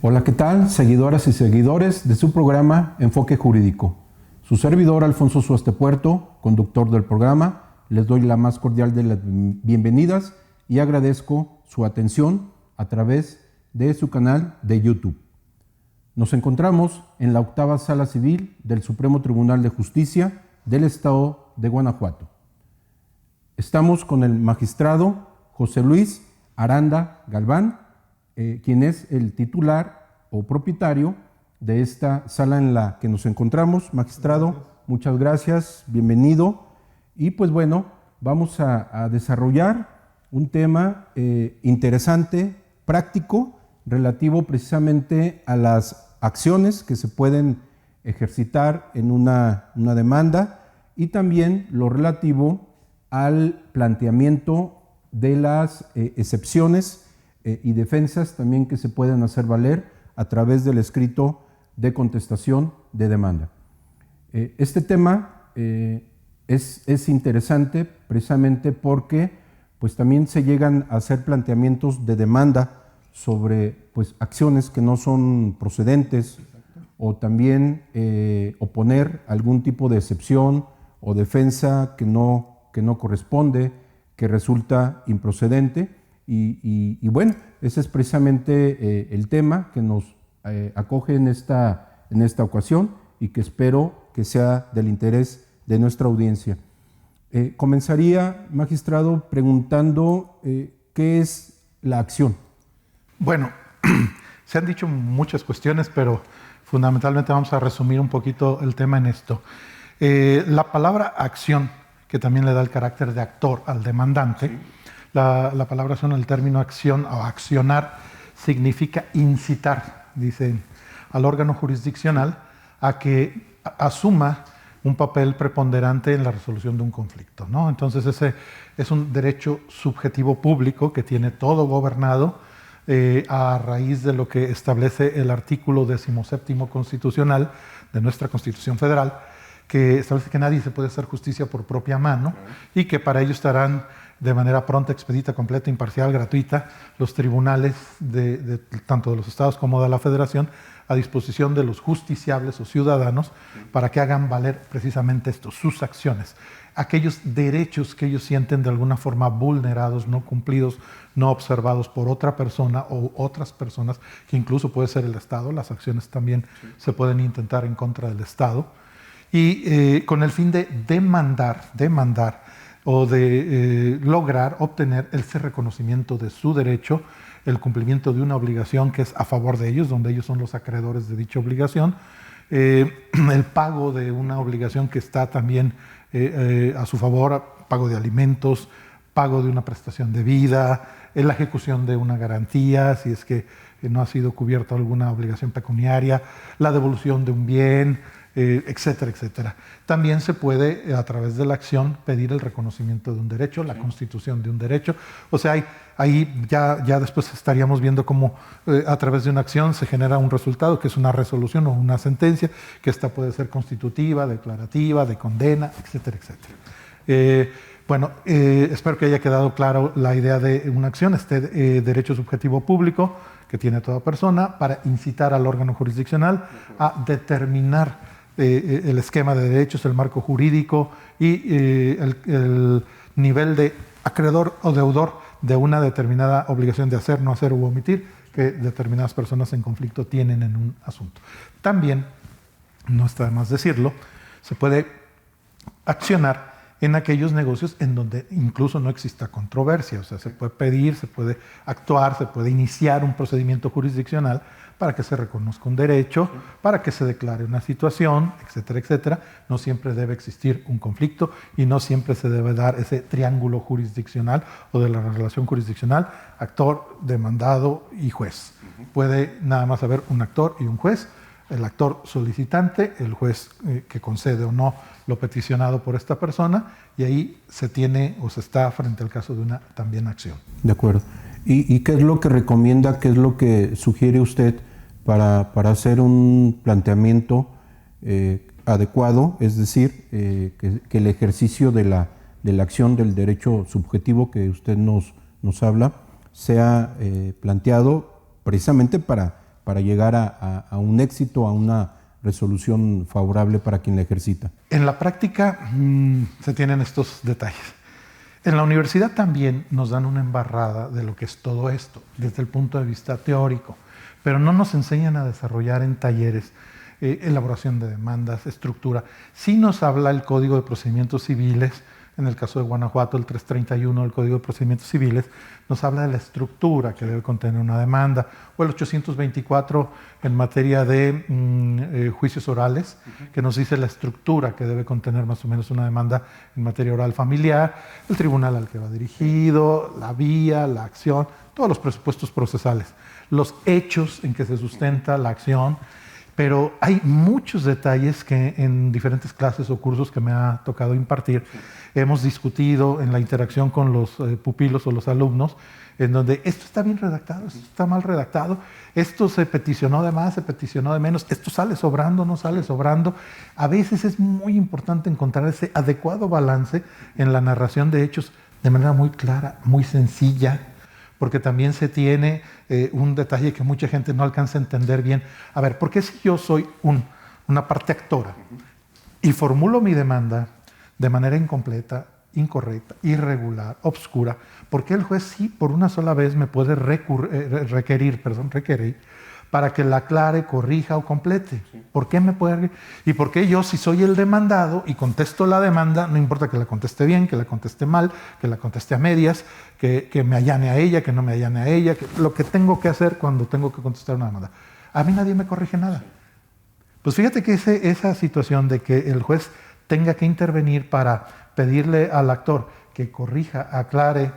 Hola, ¿qué tal? Seguidoras y seguidores de su programa Enfoque Jurídico. Su servidor Alfonso Suaste Puerto, conductor del programa, les doy la más cordial de las bienvenidas y agradezco su atención a través de su canal de YouTube. Nos encontramos en la octava Sala Civil del Supremo Tribunal de Justicia del Estado de Guanajuato. Estamos con el magistrado José Luis Aranda Galván, quien es el titular o propietario de esta sala en la que nos encontramos. Magistrado, muchas gracias, bienvenido. Y pues bueno, vamos a desarrollar un tema interesante, práctico, relativo precisamente a las acciones que se pueden ejercitar en una demanda y también lo relativo al planteamiento de las excepciones y defensas también que se pueden hacer valer a través del escrito de contestación de demanda. Este tema es interesante precisamente porque pues también se llegan a hacer planteamientos de demanda sobre pues acciones que no son procedentes. Exacto. O también oponer algún tipo de excepción o defensa que no corresponde, que resulta improcedente. Y bueno, ese es precisamente el tema que nos acoge en esta ocasión y que espero que sea del interés de nuestra audiencia. Comenzaría, magistrado, preguntando qué es la acción. Bueno, se han dicho muchas cuestiones, pero fundamentalmente vamos a resumir un poquito el tema en esto. La palabra acción, que también le da el carácter de actor al demandante, sí. La palabra acción, el término acción o accionar, significa incitar, dicen, al órgano jurisdiccional a que asuma un papel preponderante en la resolución de un conflicto, ¿no? Entonces ese es un derecho subjetivo público que tiene todo gobernado a raíz de lo que establece el artículo 17 constitucional de nuestra Constitución Federal, que establece que nadie se puede hacer justicia por propia mano y que para ello estarán de manera pronta, expedita, completa, imparcial, gratuita, los tribunales tanto de los estados como de la federación a disposición de los justiciables o ciudadanos para que hagan valer precisamente esto, sus acciones, aquellos derechos que ellos sienten de alguna forma vulnerados, no cumplidos, no observados por otra persona o otras personas, que incluso puede ser el Estado, las acciones también se pueden intentar en contra del Estado, y con el fin de demandar o de lograr obtener ese reconocimiento de su derecho, el cumplimiento de una obligación que es a favor de ellos, donde ellos son los acreedores de dicha obligación, el pago de una obligación que está también a su favor, pago de alimentos, pago de una prestación de vida, la ejecución de una garantía, si es que no ha sido cubierta alguna obligación pecuniaria, la devolución de un bien, etcétera, etcétera. También se puede, a través de la acción, pedir el reconocimiento de un derecho, la constitución de un derecho. O sea, ahí ya después estaríamos viendo cómo a través de una acción se genera un resultado, que es una resolución o una sentencia, que esta puede ser constitutiva, declarativa, de condena, etcétera, etcétera. Bueno, espero que haya quedado claro la idea de una acción, este derecho subjetivo público que tiene toda persona para incitar al órgano jurisdiccional a determinar el esquema de derechos, el marco jurídico y el nivel de acreedor o deudor de una determinada obligación de hacer, no hacer u omitir que determinadas personas en conflicto tienen en un asunto. También, no está de más decirlo, se puede accionar en aquellos negocios en donde incluso no exista controversia, o sea, se puede pedir, se puede actuar, se puede iniciar un procedimiento jurisdiccional para que se reconozca un derecho, para que se declare una situación, etcétera, etcétera. No siempre debe existir un conflicto y no siempre se debe dar ese triángulo jurisdiccional o de la relación jurisdiccional, actor, demandado y juez. Puede nada más haber un actor y un juez, el actor solicitante, el juez que concede o no lo peticionado por esta persona, y ahí se tiene o se está frente al caso de una también acción. De acuerdo. ¿Y qué es lo que recomienda, qué es lo que sugiere usted para hacer un planteamiento adecuado, es decir, que el ejercicio de la acción del derecho subjetivo que usted nos habla sea planteado precisamente para para llegar a un éxito, a una resolución favorable para quien la ejercita? En la práctica se tienen estos detalles. En la universidad también nos dan una embarrada de lo que es todo esto, desde el punto de vista teórico, pero no nos enseñan a desarrollar en talleres elaboración de demandas, estructura. Sí nos habla el Código de Procedimientos Civiles, en el caso de Guanajuato, el 331 del Código de Procedimientos Civiles, nos habla de la estructura que debe contener una demanda, o el 824 en materia de juicios orales, que nos dice la estructura que debe contener más o menos una demanda en materia oral familiar, el tribunal al que va dirigido, la vía, la acción, todos los presupuestos procesales, los hechos en que se sustenta la acción. Pero hay muchos detalles que en diferentes clases o cursos que me ha tocado impartir hemos discutido en la interacción con los pupilos o los alumnos, en donde esto está bien redactado, esto está mal redactado, esto se peticionó de más, se peticionó de menos, esto sale sobrando, no sale sobrando. A veces es muy importante encontrar ese adecuado balance en la narración de hechos de manera muy clara, muy sencilla, porque también se tiene un detalle que mucha gente no alcanza a entender bien. A ver, ¿por qué si yo soy una parte actora y formulo mi demanda de manera incompleta, incorrecta, irregular, obscura, por qué el juez sí por una sola vez me puede requerir para que la aclare, corrija o complete? ¿Por qué me puede? ¿Y por qué yo, si soy el demandado y contesto la demanda, no importa que la conteste bien, que la conteste mal, que la conteste a medias, que me allane a ella, que no me allane a ella, lo que tengo que hacer cuando tengo que contestar una demanda? A mí nadie me corrige nada. Pues fíjate que esa situación de que el juez tenga que intervenir para pedirle al actor que corrija, aclare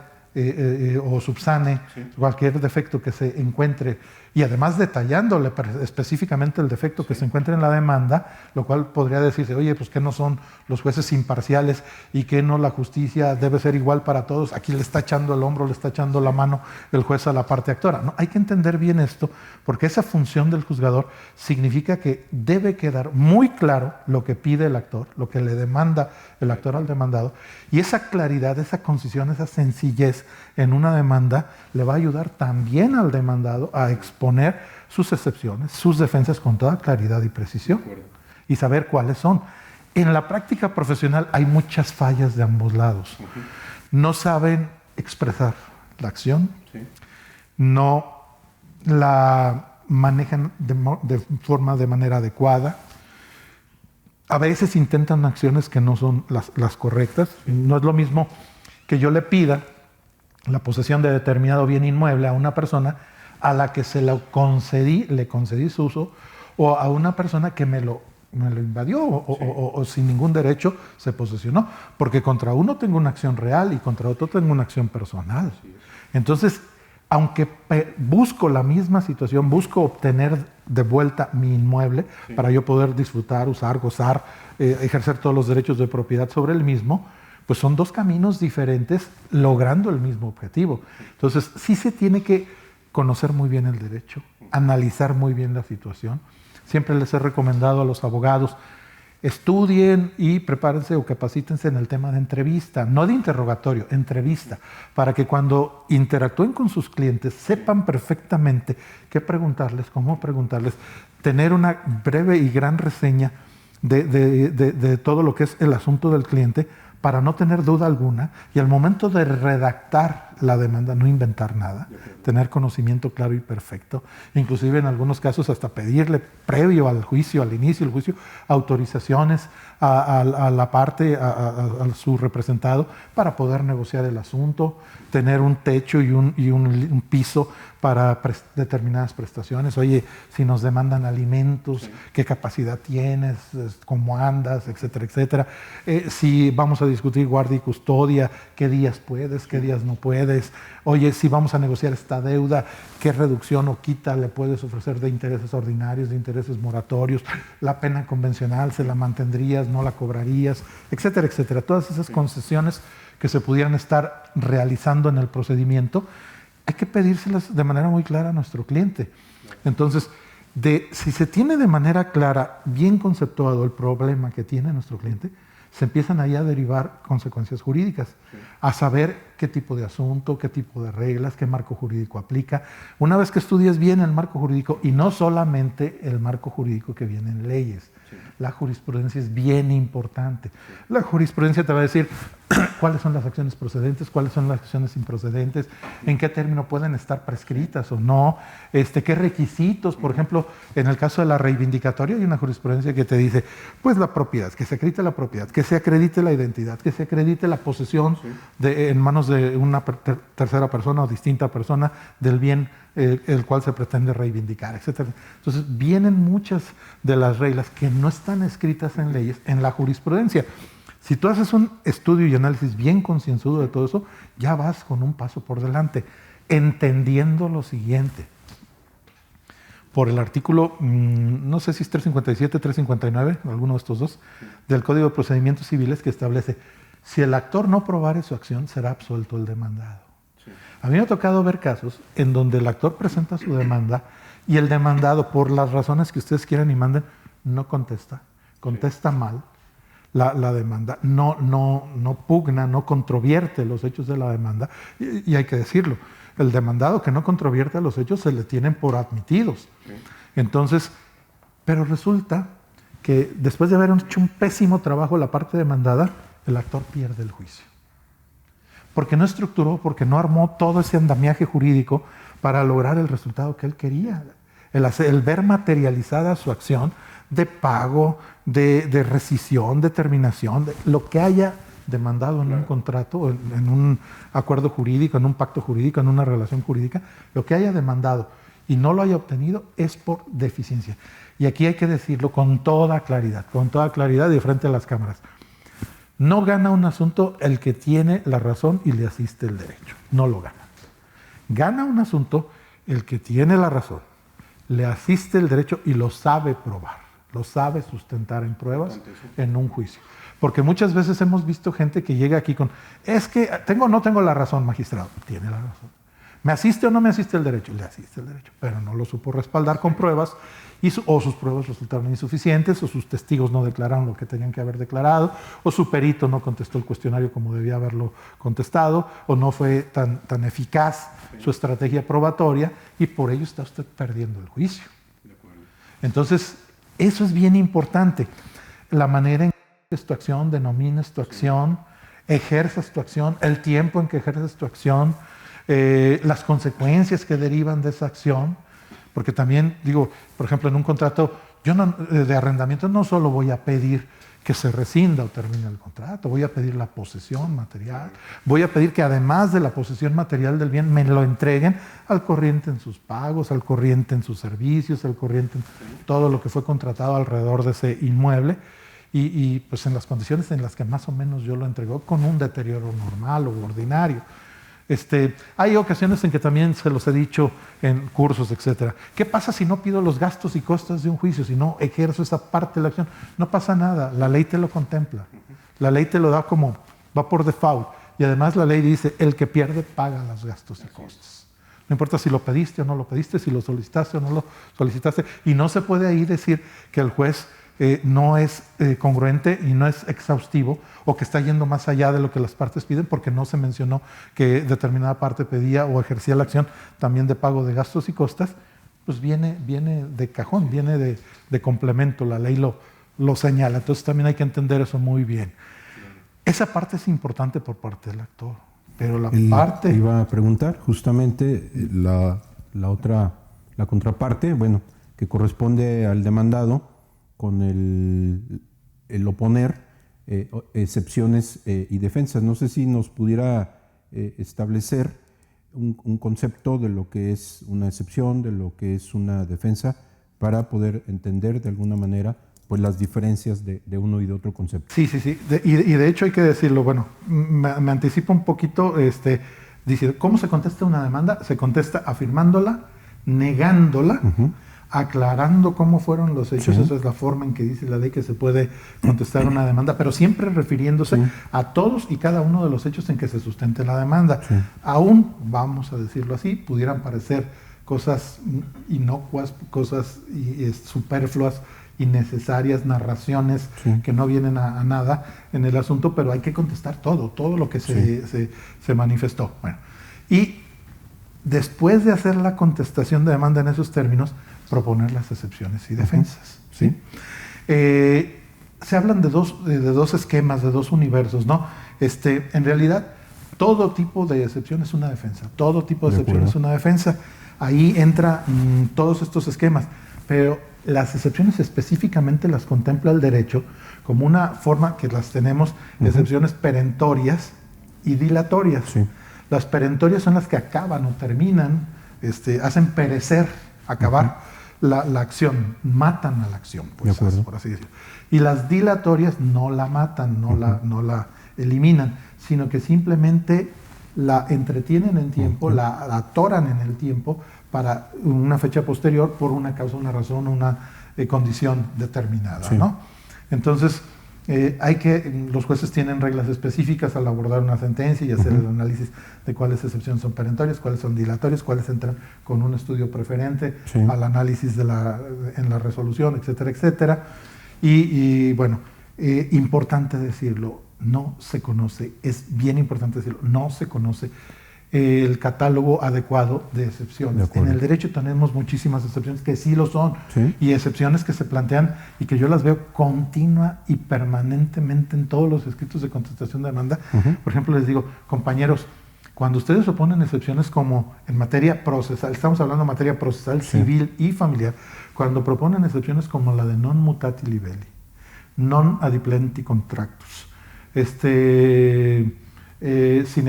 o subsane cualquier defecto que se encuentre, y además detallándole específicamente el defecto que se encuentre en la demanda, lo cual podría decirse, oye, pues que no son los jueces imparciales y que no la justicia debe ser igual para todos, aquí le está echando el hombro, le está echando la mano el juez a la parte actora. No, hay que entender bien esto, porque esa función del juzgador significa que debe quedar muy claro lo que pide el actor, lo que le demanda el actor al demandado, y esa claridad, esa concisión, esa sencillez en una demanda le va a ayudar también al demandado a exponer sus excepciones, sus defensas con toda claridad y precisión y saber cuáles son. En la práctica profesional hay muchas fallas de ambos lados. No saben expresar la acción, no la manejan de manera adecuada. A veces intentan acciones que no son las correctas. No es lo mismo que yo le pida la posesión de determinado bien inmueble a una persona a la que le concedí su uso, o a una persona que me lo invadió o sin ningún derecho se posesionó, porque contra uno tengo una acción real y contra otro tengo una acción personal. Entonces, aunque busco la misma situación, busco obtener de vuelta mi inmueble para yo poder disfrutar, usar, gozar, ejercer todos los derechos de propiedad sobre el mismo, pues son dos caminos diferentes logrando el mismo objetivo. Entonces, sí se tiene que conocer muy bien el derecho, analizar muy bien la situación. Siempre les he recomendado a los abogados, estudien y prepárense o capacítense en el tema de entrevista, no de interrogatorio, entrevista, para que cuando interactúen con sus clientes sepan perfectamente qué preguntarles, cómo preguntarles, tener una breve y gran reseña de todo lo que es el asunto del cliente, para no tener duda alguna, y al momento de redactar la demanda no inventar nada, tener conocimiento claro y perfecto, inclusive en algunos casos hasta pedirle previo al juicio, al inicio del juicio, autorizaciones a la parte, a su representado, para poder negociar el asunto, tener un techo y un piso para determinadas prestaciones. Oye, si nos demandan alimentos, qué capacidad tienes, cómo andas, etcétera, etcétera. Si vamos a discutir guardia y custodia, qué días puedes, qué días no puedes. Oye, si vamos a negociar esta deuda, qué reducción o quita le puedes ofrecer de intereses ordinarios, de intereses moratorios, la pena convencional, ¿se la mantendrías, no la cobrarías, etcétera, etcétera? Todas esas concesiones que se pudieran estar realizando en el procedimiento, hay que pedírselas de manera muy clara a nuestro cliente. Entonces, si se tiene de manera clara, bien conceptuado el problema que tiene nuestro cliente, se empiezan ahí a derivar consecuencias jurídicas, a saber qué tipo de asunto, qué tipo de reglas, qué marco jurídico aplica. Una vez que estudies bien el marco jurídico, y no solamente el marco jurídico que viene en leyes, la jurisprudencia es bien importante. La jurisprudencia te va a decir cuáles son las acciones procedentes, cuáles son las acciones improcedentes, en qué término pueden estar prescritas o no, qué requisitos. Por ejemplo, en el caso de la reivindicatoria hay una jurisprudencia que te dice, pues la propiedad, que se acredite la propiedad, que se acredite la identidad, que se acredite la posesión en manos de una tercera persona o distinta persona del bien el cual se pretende reivindicar, etc. Entonces vienen muchas de las reglas que no están escritas en leyes, en la jurisprudencia. Si tú haces un estudio y análisis bien concienzudo de todo eso, ya vas con un paso por delante, entendiendo lo siguiente. Por el artículo, no sé si es 357, 359, alguno de estos dos, del Código de Procedimientos Civiles, que establece, si el actor no probare su acción, será absuelto el demandado. A mí me ha tocado ver casos en donde el actor presenta su demanda y el demandado, por las razones que ustedes quieran y manden, no contesta, contesta mal la demanda, no pugna, no controvierte los hechos de la demanda, y hay que decirlo, el demandado que no controvierte los hechos se le tienen por admitidos. Entonces, pero resulta que después de haber hecho un pésimo trabajo la parte demandada, el actor pierde el juicio. Porque no estructuró, porque no armó todo ese andamiaje jurídico para lograr el resultado que él quería. El ver materializada su acción de pago, de rescisión, de terminación, de lo que haya demandado en un contrato, en un acuerdo jurídico, en un pacto jurídico, en una relación jurídica, lo que haya demandado y no lo haya obtenido es por deficiencia. Y aquí hay que decirlo con toda claridad y de frente a las cámaras. No gana un asunto el que tiene la razón y le asiste el derecho. No lo gana. Gana un asunto el que tiene la razón, le asiste el derecho y lo sabe probar, lo sabe sustentar en pruebas en un juicio. Porque muchas veces hemos visto gente que llega aquí con, es que tengo o no tengo la razón, magistrado. Tiene la razón. ¿Me asiste o no me asiste el derecho? Le asiste el derecho, pero no lo supo respaldar con pruebas, o sus pruebas resultaron insuficientes, o sus testigos no declararon lo que tenían que haber declarado, o su perito no contestó el cuestionario como debía haberlo contestado, o no fue tan eficaz su estrategia probatoria, y por ello está usted perdiendo el juicio. Entonces, eso es bien importante. La manera en que tu acción, denominas tu acción, ejerzas tu acción, el tiempo en que ejerces tu acción, las consecuencias que derivan de esa acción, porque también digo, por ejemplo, en un contrato de arrendamiento no solo voy a pedir que se rescinda o termine el contrato, voy a pedir la posesión material, voy a pedir que además de la posesión material del bien me lo entreguen al corriente en sus pagos, al corriente en sus servicios, al corriente en todo lo que fue contratado alrededor de ese inmueble, y pues en las condiciones en las que más o menos yo lo entregó, con un deterioro normal o ordinario. Hay ocasiones en que también se los he dicho en cursos, etc. ¿Qué pasa si no pido los gastos y costos de un juicio, si no ejerzo esa parte de la acción? No pasa nada, la ley te lo contempla. La ley te lo da como, va por default. Y además la ley dice, el que pierde paga los gastos y costos. No importa si lo pediste o no lo pediste, si lo solicitaste o no lo solicitaste. Y no se puede ahí decir que el juez no es congruente y no es exhaustivo, o que está yendo más allá de lo que las partes piden, porque no se mencionó que determinada parte pedía o ejercía la acción también de pago de gastos y costas. Pues viene de cajón, viene de complemento, la ley lo señala. Entonces también hay que entender eso muy bien. Esa parte es importante por parte del actor, pero la parte... Iba a preguntar justamente la contraparte, bueno, que corresponde al demandado, con el oponer excepciones y defensas. No sé si nos pudiera establecer un concepto de lo que es una excepción, de lo que es una defensa, para poder entender de alguna manera pues las diferencias de uno y de otro concepto. Sí. Y de hecho hay que decirlo, bueno, me anticipo un poquito, dice, ¿cómo se contesta una demanda? Se contesta afirmándola, negándola, aclarando cómo fueron los hechos. Sí. Esa es la forma en que dice la ley que se puede contestar una demanda, pero siempre refiriéndose a todos y cada uno de los hechos en que se sustente la demanda. Sí. Aún, vamos a decirlo así, pudieran parecer cosas inocuas, cosas superfluas, innecesarias, narraciones que no vienen a nada en el asunto, pero hay que contestar todo lo que se manifestó. Bueno, y después de hacer la contestación de demanda en esos términos, proponer las excepciones y defensas. ¿Sí? Se hablan de dos esquemas, de dos universos, ¿no? En realidad, todo tipo de excepción es una defensa. Todo tipo de excepción es una defensa. Ahí entra todos estos esquemas. Pero las excepciones específicamente las contempla el derecho como una forma que las tenemos, excepciones perentorias y dilatorias. Sí. Las perentorias son las que acaban o terminan, hacen perecer, acabar la acción, matan a la acción, pues, por así decirlo. Y las dilatorias no la matan, no la eliminan, sino que simplemente la entretienen en tiempo, la atoran en el tiempo para una fecha posterior por una causa, una razón, una condición determinada, ¿no? Entonces, los jueces tienen reglas específicas al abordar una sentencia y hacer el análisis de cuáles excepciones son perentorias, cuáles son dilatorias, cuáles entran con un estudio preferente al análisis en la resolución, etcétera, etcétera. Y bueno, importante decirlo, no se conoce, es bien importante decirlo, no se conoce el catálogo adecuado de excepciones. En el derecho tenemos muchísimas excepciones que sí lo son, y excepciones que se plantean y que yo las veo continua y permanentemente en todos los escritos de contestación de demanda. Por ejemplo, les digo, compañeros, cuando ustedes oponen excepciones como en materia procesal, estamos hablando de materia procesal, civil y familiar, cuando proponen excepciones como la de non mutati libelli, non adiplenti contractus, sine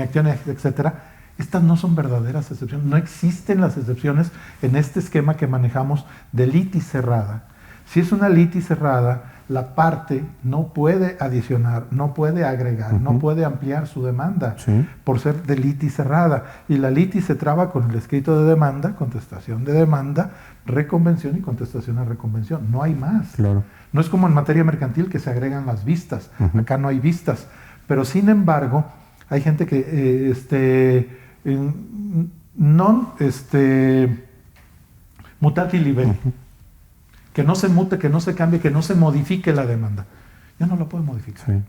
actione, etcétera, estas no son verdaderas excepciones, no existen las excepciones en este esquema que manejamos de litis cerrada. Si es una litis cerrada, la parte no puede adicionar, no puede agregar, no puede ampliar su demanda por ser de litis cerrada. Y la litis se traba con el escrito de demanda, contestación de demanda, reconvención y contestación a reconvención. No hay más. Claro. No es como en materia mercantil que se agregan las vistas. Acá no hay vistas. Pero sin embargo, hay gente que non mutati libelli, que no se mute, que no se cambie, que no se modifique la demanda. Ya no la puede modificar.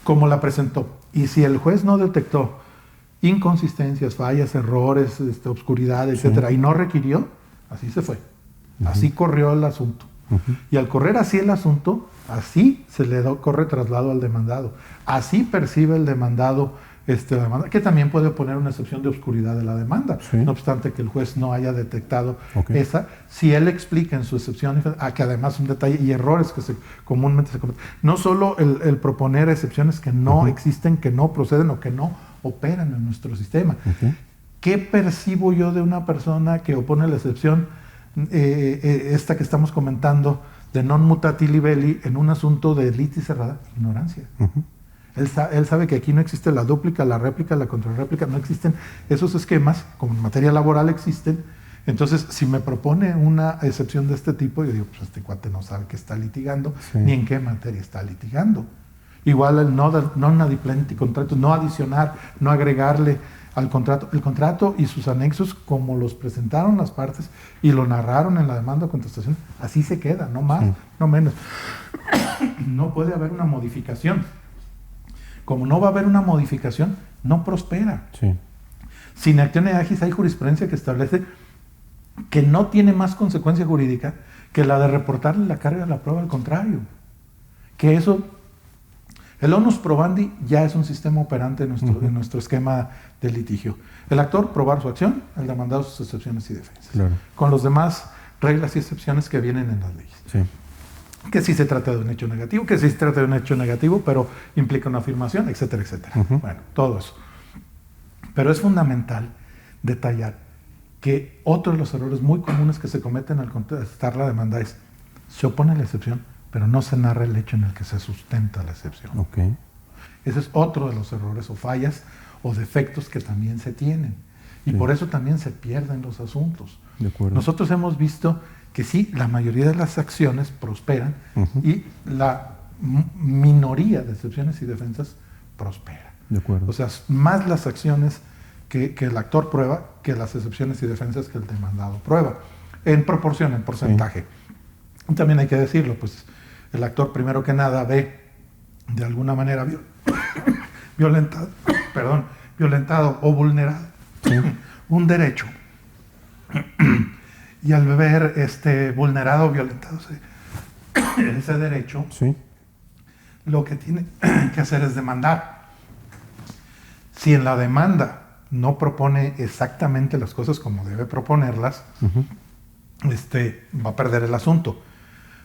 Como la presentó. Y si el juez no detectó inconsistencias, fallas, errores, obscuridad, etcétera, y no requirió, así se fue. Así corrió el asunto. Y al correr así el asunto, así se le corre traslado al demandado. Así percibe el demandado la demanda, que también puede poner una excepción de obscuridad de la demanda, no obstante que el juez no haya detectado esa, si él explica en su excepción, que además un detalle y errores que comúnmente se cometen, no solo el proponer excepciones que no existen, que no proceden o que no operan en nuestro sistema. ¿Qué percibo yo de una persona que opone la excepción, esta que estamos comentando, de non mutati libelli en un asunto de litis cerrada? Ignorancia. Él sabe que aquí no existe la dúplica, la réplica, la contrarréplica, no existen esos esquemas, como en materia laboral existen. Entonces, si me propone una excepción de este tipo, yo digo, pues este cuate no sabe qué está litigando, ni en qué materia está litigando. Igual el non adiplenti contractus, no adicionar, no agregarle al contrato. El contrato y sus anexos, como los presentaron las partes y lo narraron en la demanda o contestación, así se queda, no más, no menos. No puede haber una modificación. Como no va a haber una modificación, no prospera. Sine actione agis, hay jurisprudencia que establece que no tiene más consecuencia jurídica que la de reportarle la carga de la prueba al contrario. Que eso, el onus probandi ya es un sistema operante en nuestro esquema de litigio. El actor probar su acción, el demandado sus excepciones y defensas. Con los demás reglas y excepciones que vienen en las leyes. Que si se trata de un hecho negativo, que si se trata de un hecho negativo, pero implica una afirmación, etcétera, etcétera. Bueno, todo eso. Pero es fundamental detallar que otro de los errores muy comunes que se cometen al contestar la demanda es, se opone la excepción, pero no se narra el hecho en el que se sustenta la excepción. Ese es otro de los errores o fallas o defectos que también se tienen. Y por eso también se pierden los asuntos. Nosotros hemos visto que sí, la mayoría de las acciones prosperan y la minoría de excepciones y defensas prospera. O sea, más las acciones que el actor prueba que las excepciones y defensas que el demandado prueba, en proporción, en porcentaje. Y también hay que decirlo, pues el actor primero que nada ve de alguna manera violentado o vulnerado un derecho. Y al ver vulnerado o violentado ese derecho, lo que tiene que hacer es demandar. Si en la demanda no propone exactamente las cosas como debe proponerlas, va a perder el asunto.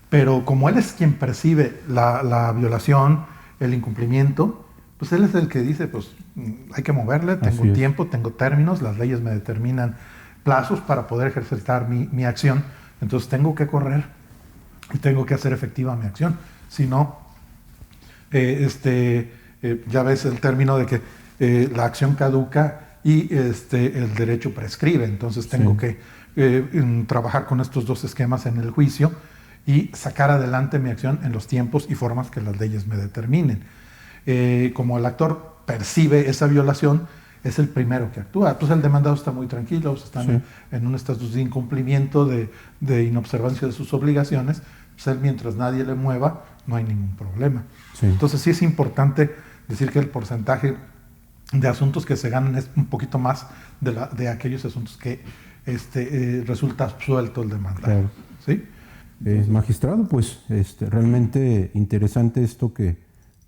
Pero como él es quien percibe la violación, el incumplimiento, pues él es el que dice, pues hay que moverle, tengo un tiempo, tengo términos, las leyes me determinan plazos para poder ejercitar mi acción, entonces tengo que correr y tengo que hacer efectiva mi acción. Si no, ya ves el término de que la acción caduca y el derecho prescribe, entonces tengo que trabajar con estos dos esquemas en el juicio y sacar adelante mi acción en los tiempos y formas que las leyes me determinen. Como el actor percibe esa violación, es el primero que actúa. Pues el demandado está muy tranquilo, están en un estatus de incumplimiento, de inobservancia de sus obligaciones, pues él, mientras nadie le mueva, no hay ningún problema. Entonces sí es importante decir que el porcentaje de asuntos que se ganan es un poquito más de aquellos asuntos que resulta absuelto el demandado. ¿Sí? Magistrado, pues realmente interesante esto que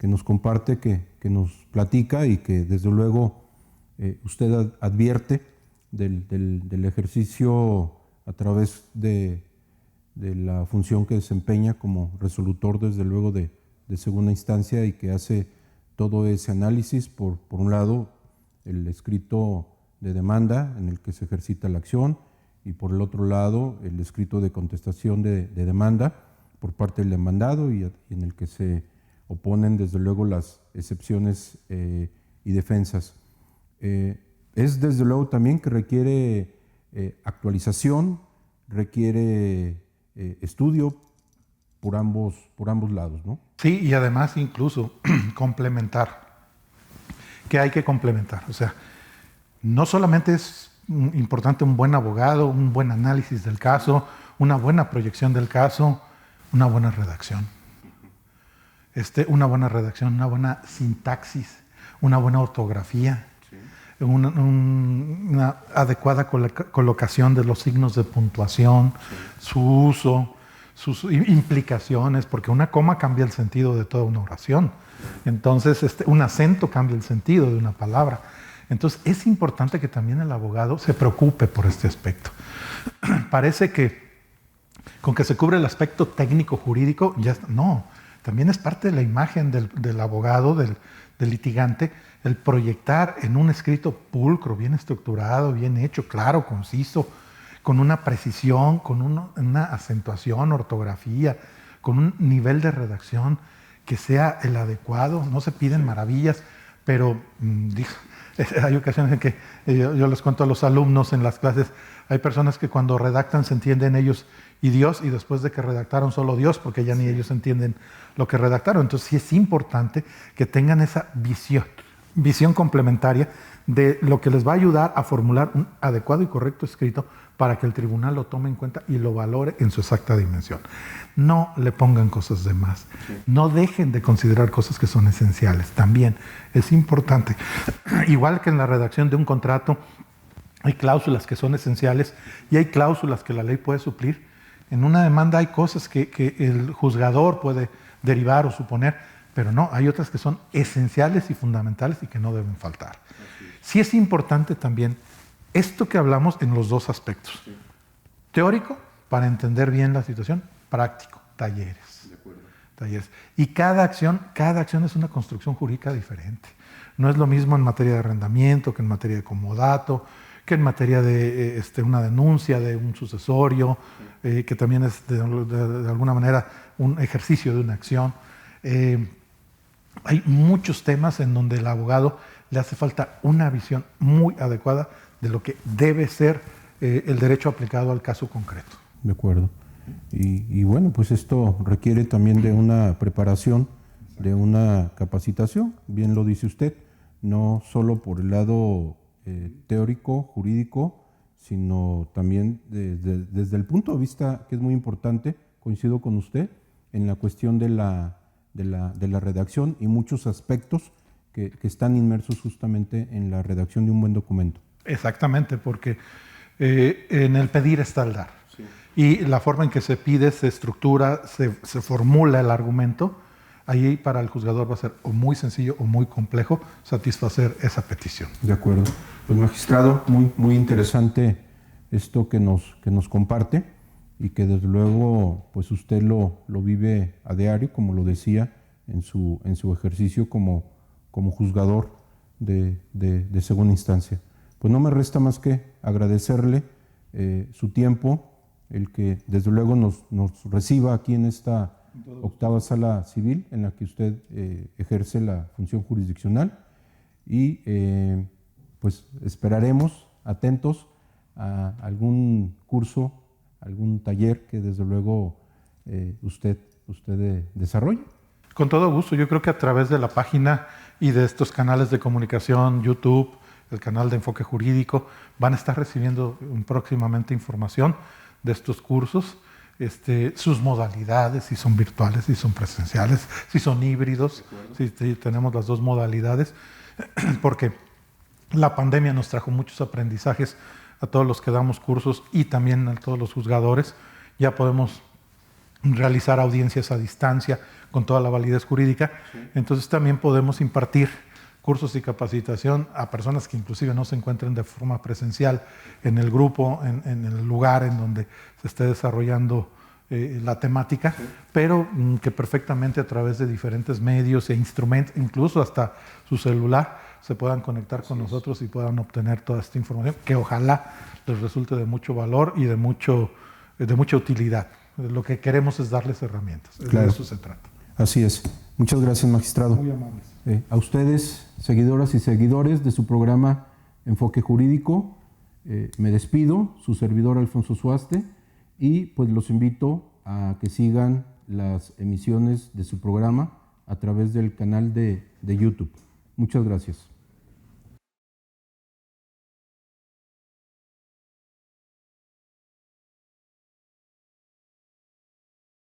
nos comparte, que nos platica y que desde luego usted advierte del ejercicio a través de la función que desempeña como resolutor, desde luego, de segunda instancia, y que hace todo ese análisis, por un lado, el escrito de demanda en el que se ejercita la acción, y por el otro lado, el escrito de contestación de demanda por parte del demandado, y en el que se oponen, desde luego, las excepciones y defensas. Es, desde luego, también que requiere actualización, requiere estudio por ambos lados, ¿no? Sí, y además incluso complementar. ¿Qué hay que complementar? O sea, no solamente es importante un buen abogado, un buen análisis del caso, una buena proyección del caso, una buena redacción. Una buena redacción, una buena sintaxis, una buena ortografía, una adecuada colocación de los signos de puntuación, su uso, sus implicaciones, porque una coma cambia el sentido de toda una oración. Entonces, un acento cambia el sentido de una palabra. Entonces, es importante que también el abogado se preocupe por este aspecto. Parece que con que se cubre el aspecto técnico jurídico, ya está. No, también es parte de la imagen del abogado, del litigante, el proyectar en un escrito pulcro, bien estructurado, bien hecho, claro, conciso, con una precisión, con una acentuación, ortografía, con un nivel de redacción que sea el adecuado. No se piden maravillas, pero hay ocasiones en que yo les cuento a los alumnos en las clases, hay personas que cuando redactan se entienden ellos y Dios, y después de que redactaron solo Dios, porque ya ni ellos entienden lo que redactaron. Entonces sí es importante que tengan esa visión complementaria de lo que les va a ayudar a formular un adecuado y correcto escrito para que el tribunal lo tome en cuenta y lo valore en su exacta dimensión. No le pongan cosas de más. No dejen de considerar cosas que son esenciales. También es importante. Igual que en la redacción de un contrato, hay cláusulas que son esenciales y hay cláusulas que la ley puede suplir. En una demanda hay cosas que el juzgador puede derivar o suponer, pero no, hay otras que son esenciales y fundamentales y que no deben faltar. Sí es importante también esto que hablamos en los dos aspectos. Teórico, para entender bien la situación; práctico, talleres. De acuerdo. Talleres. Y cada acción es una construcción jurídica diferente. No es lo mismo en materia de arrendamiento que en materia de comodato, que en materia de una denuncia de un sucesorio, que también es de alguna manera un ejercicio de una acción. Hay muchos temas en donde el abogado le hace falta una visión muy adecuada de lo que debe ser el derecho aplicado al caso concreto. De acuerdo. Y bueno, pues esto requiere también de una preparación, de una capacitación, bien lo dice usted, no solo por el lado teórico, jurídico, sino también desde el punto de vista que es muy importante, coincido con usted, en la cuestión de la redacción y muchos aspectos que están inmersos justamente en la redacción de un buen documento. Exactamente, porque en el pedir está el dar. Sí. Y la forma en que se pide, se estructura, se formula el argumento, ahí para el juzgador va a ser o muy sencillo o muy complejo satisfacer esa petición. De acuerdo. Pues magistrado, muy interesante esto que nos comparte y que desde luego pues usted lo vive a diario, como lo decía, en su ejercicio como juzgador de segunda instancia. Pues no me resta más que agradecerle su tiempo, el que desde luego nos reciba aquí en esta octava sala civil en la que usted ejerce la función jurisdiccional y pues esperaremos atentos a algún curso, algún taller que desde luego usted desarrolle. Con todo gusto, yo creo que a través de la página y de estos canales de comunicación, YouTube, el canal de Enfoque Jurídico, van a estar recibiendo próximamente información de estos cursos, sus modalidades, si son virtuales, si son presenciales, si son híbridos, si tenemos las dos modalidades, porque la pandemia nos trajo muchos aprendizajes a todos los que damos cursos y también a todos los juzgadores. Ya podemos realizar audiencias a distancia con toda la validez jurídica, entonces también podemos impartir cursos y capacitación a personas que inclusive no se encuentren de forma presencial en el grupo, en el lugar en donde se esté desarrollando la temática, pero que perfectamente a través de diferentes medios e instrumentos, incluso hasta su celular, se puedan conectar con nosotros y puedan obtener toda esta información, que ojalá les resulte de mucho valor y de mucha utilidad. Lo que queremos es darles herramientas, claro. De eso se trata. Así es. Muchas gracias, magistrado. Muy amables. A ustedes, seguidoras y seguidores de su programa Enfoque Jurídico, me despido, su servidor Alfonso Suaste, y pues los invito a que sigan las emisiones de su programa a través del canal de YouTube. Muchas gracias.